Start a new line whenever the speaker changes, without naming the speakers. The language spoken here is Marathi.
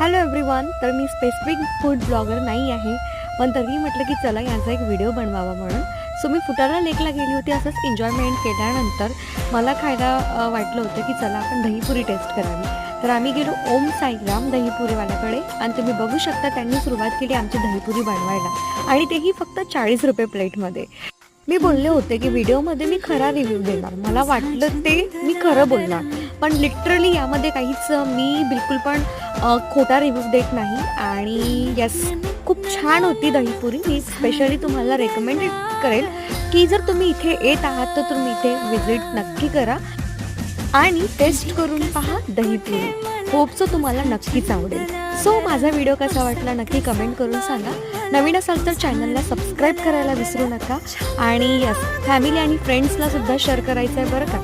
Hello everyone. तर मी स्पेसिफिक फूड ब्लॉगर नाही आहे, पण तरीही म्हटलं की चला याचा एक व्हिडिओ बनवावा म्हणून. सो मी फुटाळा लेकला गेली होती. असंच एन्जॉयमेंट केल्यानंतर मला खायला वाटलं होतं की चला आपण दहीपुरी टेस्ट करावी. तर आम्ही गेलो ओम साईराम दहीपुरीवाल्याकडे आणि तुम्ही बघू शकता त्यांनी सुरुवात केली आमची दहीपुरी बनवायला आणि तेही फक्त 40 रुपये प्लेटमध्ये. मी बोलले होते की व्हिडिओमध्ये मी खरा रिव्ह्यू देणार, मला वाटलं ते मी खरं बोलणार, पण लिटरली यामध्ये काहीच मी बिलकुल पण खोटा रिव्ह्यू देत नाही. आणि यस, खूप छान होती दहीपुरी. मी स्पेशली तुम्हाला रेकमेंडेड करेल की जर तुम्ही इथे येत आहात तर तुम्ही इथे व्हिजिट नक्की करा आणि टेस्ट करून पहा दहीपुरी. होप सो तुम्हाला नक्कीच आवडेल. सो माझा व्हिडिओ कसा वाटला नक्की कमेंट करून सांगा. नवीन असाल तर चॅनलला सबस्क्राईब करायला विसरू नका आणि यस, फॅमिली आणि फ्रेंड्सला सुद्धा शेअर करायचं आहे बरं का.